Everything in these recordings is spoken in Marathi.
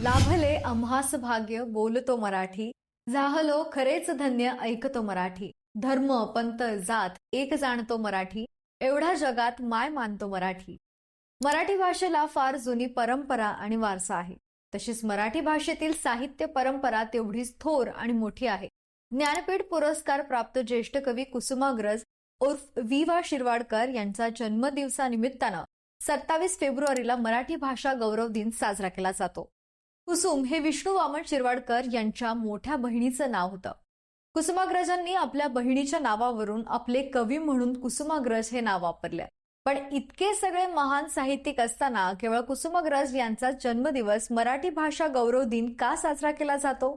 लाभले आम्हास भाग्य बोलतो मराठी, झाहलो खरेच धन्य ऐकतो मराठी. धर्म पंथ जात एक जाणतो मराठी, एवढा जगात माय मानतो मराठी. मराठी भाषेला फार जुनी परंपरा आणि वारसा आहे. तशीच मराठी भाषेतील साहित्य परंपरा तेवढीच थोर आणि मोठी आहे. ज्ञानपीठ पुरस्कार प्राप्त ज्येष्ठ कवी कुसुमाग्रज उर्फ वि.वा. शिरवाडकर यांचा जन्मदिवसानिमित्तानं 27 फेब्रुवारीला मराठी भाषा गौरव दिन साजरा केला जातो. कुसुम हे विष्णू वामन शिरवाडकर यांच्या मोठ्या बहिणीचं नाव होतं. कुसुमाग्रजांनी आपल्या बहिणीच्या नावावरून आपले कवी म्हणून कुसुमाग्रज हे नाव वापरले. पण इतके सगळे महान साहित्यिक असताना केवळ कुसुमाग्रज यांचा जन्मदिवस मराठी भाषा गौरव दिन का साजरा केला जातो?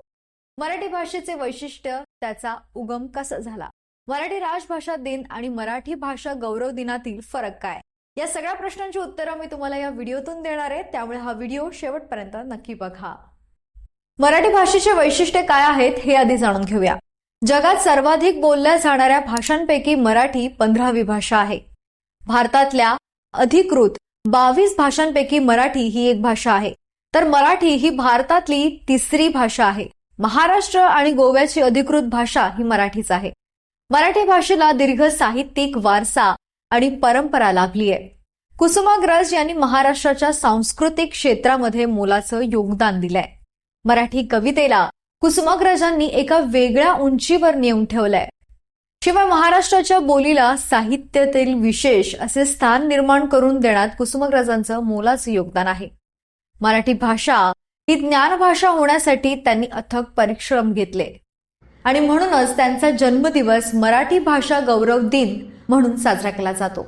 मराठी भाषेचे वैशिष्ट्य, त्याचा उगम कसा झाला, मराठी राजभाषा दिन आणि मराठी भाषा गौरव दिनातील फरक काय, या सगळ्या प्रश्नांची उत्तरं मी तुम्हाला या व्हिडिओतून देणार आहे. त्यामुळे हा व्हिडिओ शेवटपर्यंत नक्की बघा. मराठी भाषेचे वैशिष्ट्य काय आहेत हे आधी जाणून घेऊया. जगात सर्वाधिक बोलल्या जाणाऱ्या भाषांपैकी मराठी 15वी भाषा आहे. भारतातल्या अधिकृत 22 भाषांपैकी मराठी ही एक भाषा आहे. तर मराठी ही भारतातली 3री भाषा आहे. महाराष्ट्र आणि गोव्याची अधिकृत भाषा ही मराठीच आहे. मराठी भाषेला दीर्घ साहित्यिक वारसा आणि परंपरा लाभली आहे. कुसुमाग्रज यांनी महाराष्ट्राच्या सांस्कृतिक क्षेत्रामध्ये मोलाचं योगदान दिलंय. मराठी कवितेला कुसुमाग्रजांनी एका वेगळ्या उंचीवर नेऊन ठेवलंय. शिवाय महाराष्ट्राच्या बोलीला साहित्यातील विशेष असे स्थान निर्माण करून देण्यात कुसुमाग्रजांचं मोलाचं योगदान आहे. मराठी भाषा ही ज्ञानभाषा होण्यासाठी त्यांनी अथक परिश्रम घेतले आणि म्हणूनच त्यांचा जन्मदिवस मराठी भाषा गौरव दिन म्हणून साजरा केला जातो.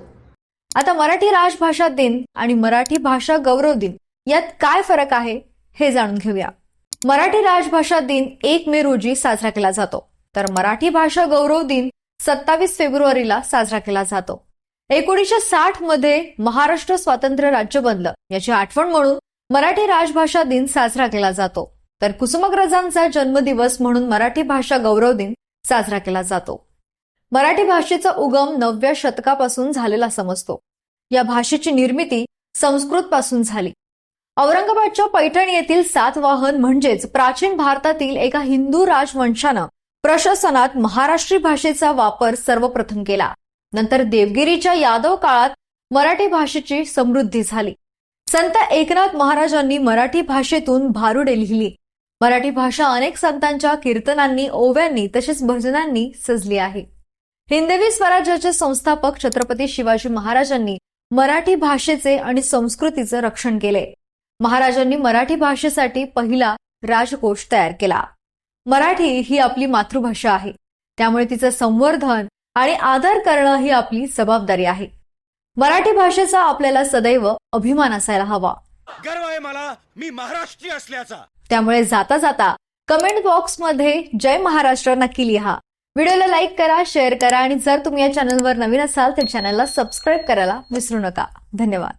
आता मराठी राजभाषा दिन आणि मराठी भाषा गौरव दिन यात काय फरक आहे हे जाणून घेऊया. मराठी राजभाषा दिन 1 मे रोजी साजरा केला जातो, तर मराठी भाषा गौरव दिन 27 फेब्रुवारीला साजरा केला जातो. 1960 मध्ये महाराष्ट्र स्वातंत्र्य राज्य बनलं याची आठवण म्हणून मराठी राजभाषा दिन साजरा केला जातो. तर कुसुमाग्रजांचा जन्मदिवस म्हणून मराठी भाषा गौरव दिन साजरा केला जातो. मराठी भाषेचा उगम 9व्या शतकापासून झालेला समजतो. या भाषेची निर्मिती संस्कृत पासून झाली. औरंगाबादच्या पैठण येथील सातवाहन म्हणजेच प्राचीन भारतातील एका हिंदू राजवंशानं प्रशासनात महाराष्ट्री भाषेचा वापर सर्वप्रथम केला. नंतर देवगिरीच्या यादव काळात मराठी भाषेची समृद्धी झाली. संत एकनाथ महाराजांनी मराठी भाषेतून भारुडे लिहिली. मराठी भाषा अनेक संतांच्या कीर्तनांनी, ओव्यांनी तसेच भजनांनी सजली आहे. हिंदवी स्वराज्याचे संस्थापक छत्रपती शिवाजी महाराजांनी मराठी भाषेचे आणि संस्कृतीचे रक्षण केले. महाराजांनी मराठी भाषेसाठी पहिला राजकोष तयार केला. मराठी ही आपली मातृभाषा आहे, त्यामुळे तिचं संवर्धन आणि आदर करणं ही आपली जबाबदारी आहे. मराठी भाषेचा आपल्याला सदैव अभिमान असायला हवा. गर्व आहे मला मी महाराष्ट्रीय असल्याचा. त्यामुळे जाता जाता कमेंट बॉक्समध्ये जय महाराष्ट्र नक्की लिहा. व्हिडिओला लाईक करा, शेअर करा आणि जर तुम्ही या चॅनलवर नवीन असाल तर चॅनलला सबस्क्राईब करायला विसरू नका. धन्यवाद.